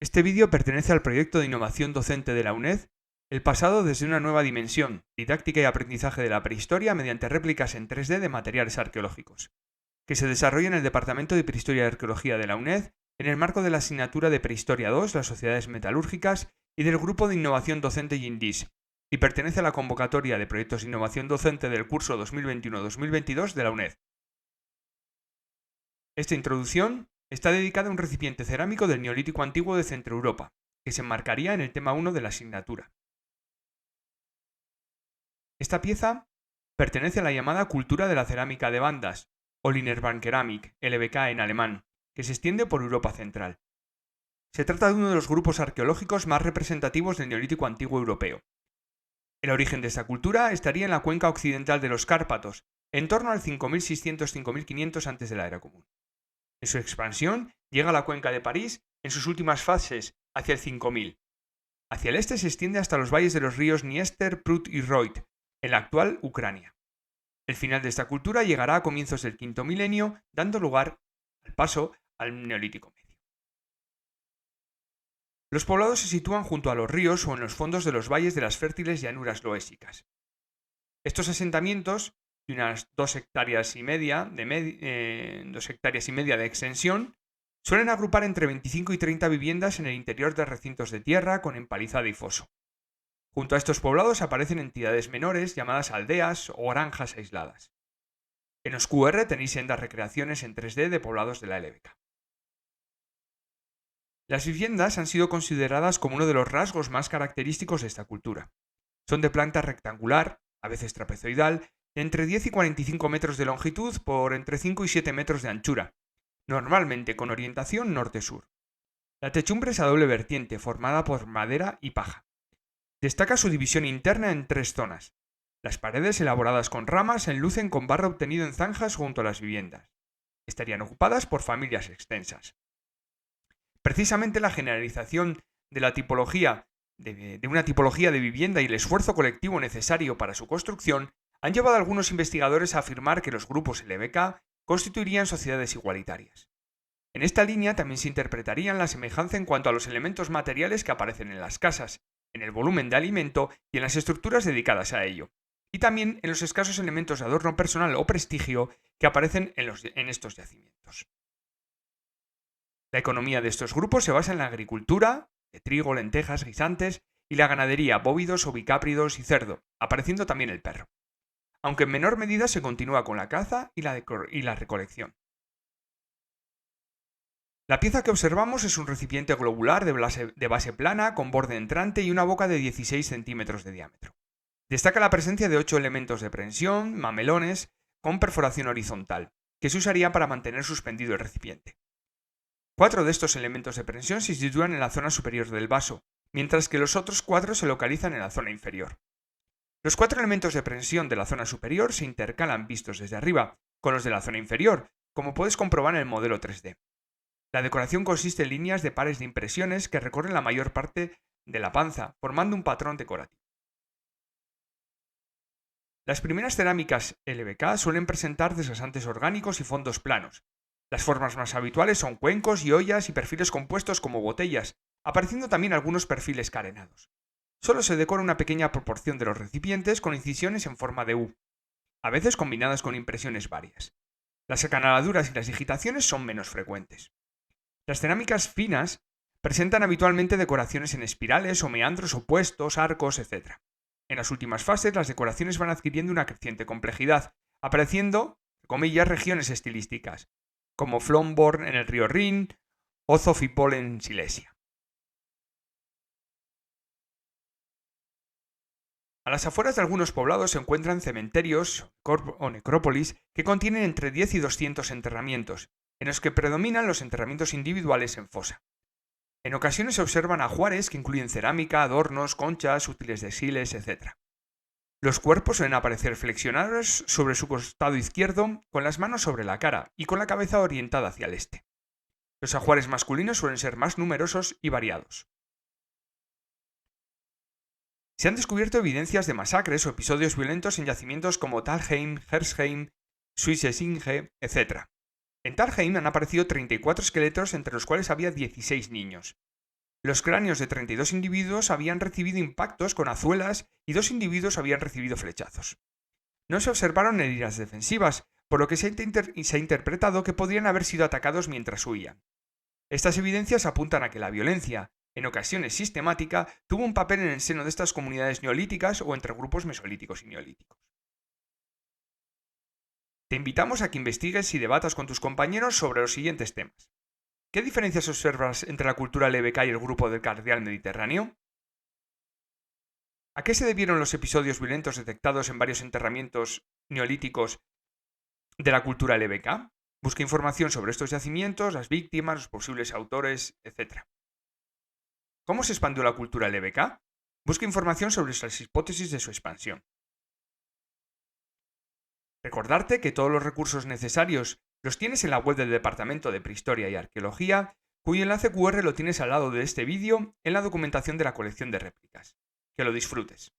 Este vídeo pertenece al proyecto de innovación docente de la UNED, El pasado desde una nueva dimensión, didáctica y aprendizaje de la prehistoria mediante réplicas en 3D de materiales arqueológicos, que se desarrolla en el Departamento de Prehistoria y Arqueología de la UNED en el marco de la asignatura de Prehistoria 2, las sociedades metalúrgicas, y del Grupo de Innovación Docente GINDIS, y pertenece a la convocatoria de proyectos de innovación docente del curso 2021-2022 de la UNED. Esta introducción está dedicada a un recipiente cerámico del Neolítico Antiguo de Centroeuropa, que se enmarcaría en el tema 1 de la asignatura. Esta pieza pertenece a la llamada cultura de la cerámica de bandas, o Linerbandkeramik, LBK en alemán, que se extiende por Europa central. Se trata de uno de los grupos arqueológicos más representativos del Neolítico Antiguo europeo. El origen de esta cultura estaría en la cuenca occidental de los Cárpatos, en torno al 5600-5500 antes de la era común. En su expansión llega a la cuenca de París en sus últimas fases, hacia el 5000. Hacia el este se extiende hasta los valles de los ríos Dniester, Prut y Roit, en la actual Ucrania. El final de esta cultura llegará a comienzos del quinto milenio, dando lugar al paso al Neolítico Medio. Los poblados se sitúan junto a los ríos o en los fondos de los valles de las fértiles llanuras loésicas. Estos asentamientos, de unas 2 hectáreas y media de extensión, suelen agrupar entre 25 y 30 viviendas en el interior de recintos de tierra con empalizada y foso. Junto a estos poblados aparecen entidades menores llamadas aldeas o granjas aisladas. En los QR tenéis sendas recreaciones en 3D de poblados de la LBK. Las viviendas han sido consideradas como uno de los rasgos más característicos de esta cultura. Son de planta rectangular, a veces trapezoidal, de entre 10 y 45 metros de longitud por entre 5 y 7 metros de anchura, normalmente con orientación norte-sur. La techumbre es a doble vertiente, formada por madera y paja. Destaca su división interna en 3 zonas. Las paredes, elaboradas con ramas, se enlucen con barro obtenido en zanjas junto a las viviendas. Estarían ocupadas por familias extensas. Precisamente la generalización de la tipología de una tipología de vivienda y el esfuerzo colectivo necesario para su construcción han llevado a algunos investigadores a afirmar que los grupos LBK constituirían sociedades igualitarias. En esta línea también se interpretarían la semejanza en cuanto a los elementos materiales que aparecen en las casas, en el volumen de alimento y en las estructuras dedicadas a ello, y también en los escasos elementos de adorno personal o prestigio que aparecen en estos yacimientos. La economía de estos grupos se basa en la agricultura, de trigo, lentejas, guisantes, y la ganadería, bóvidos, ovicápridos y cerdo, apareciendo también el perro. Aunque en menor medida se continúa con la caza y la recolección. La pieza que observamos es un recipiente globular de base plana, con borde entrante y una boca de 16 centímetros de diámetro. Destaca la presencia de 8 elementos de prensión, mamelones, con perforación horizontal, que se usarían para mantener suspendido el recipiente. 4 de estos elementos de prensión se sitúan en la zona superior del vaso, mientras que los otros 4 se localizan en la zona inferior. Los 4 elementos de prensión de la zona superior se intercalan vistos desde arriba con los de la zona inferior, como puedes comprobar en el modelo 3D. La decoración consiste en líneas de pares de impresiones que recorren la mayor parte de la panza, formando un patrón decorativo. Las primeras cerámicas LBK suelen presentar desgastantes orgánicos y fondos planos. Las formas más habituales son cuencos y ollas y perfiles compuestos como botellas, apareciendo también algunos perfiles carenados. Solo se decora una pequeña proporción de los recipientes con incisiones en forma de U, a veces combinadas con impresiones varias. Las acanaladuras y las digitaciones son menos frecuentes. Las cerámicas finas presentan habitualmente decoraciones en espirales o meandros opuestos, arcos, etc. En las últimas fases, las decoraciones van adquiriendo una creciente complejidad, apareciendo, comillas, regiones estilísticas, como Flomborn en el río Rin o Zofipol en Silesia. A las afueras de algunos poblados se encuentran cementerios o necrópolis que contienen entre 10 y 200 enterramientos, en los que predominan los enterramientos individuales en fosa. En ocasiones se observan ajuares que incluyen cerámica, adornos, conchas, útiles textiles, etc. Los cuerpos suelen aparecer flexionados sobre su costado izquierdo, con las manos sobre la cara y con la cabeza orientada hacia el este. Los ajuares masculinos suelen ser más numerosos y variados. Se han descubierto evidencias de masacres o episodios violentos en yacimientos como Talheim, Hersheim, Suisesinge, etc. En Talheim han aparecido 34 esqueletos, entre los cuales había 16 niños. Los cráneos de 32 individuos habían recibido impactos con azuelas y 2 individuos habían recibido flechazos. No se observaron heridas defensivas, por lo que se ha interpretado que podrían haber sido atacados mientras huían. Estas evidencias apuntan a que la violencia, en ocasiones sistemática, tuvo un papel en el seno de estas comunidades neolíticas o entre grupos mesolíticos y neolíticos. Te invitamos a que investigues y debatas con tus compañeros sobre los siguientes temas. ¿Qué diferencias observas entre la cultura LBK y el grupo del Cardeal Mediterráneo? ¿A qué se debieron los episodios violentos detectados en varios enterramientos neolíticos de la cultura LBK? Busca información sobre estos yacimientos, las víctimas, los posibles autores, etc. ¿Cómo se expandió la cultura LBK? Busca información sobre las hipótesis de su expansión. Recordarte que todos los recursos necesarios los tienes en la web del Departamento de Prehistoria y Arqueología, cuyo enlace QR lo tienes al lado de este vídeo en la documentación de la colección de réplicas. Que lo disfrutes.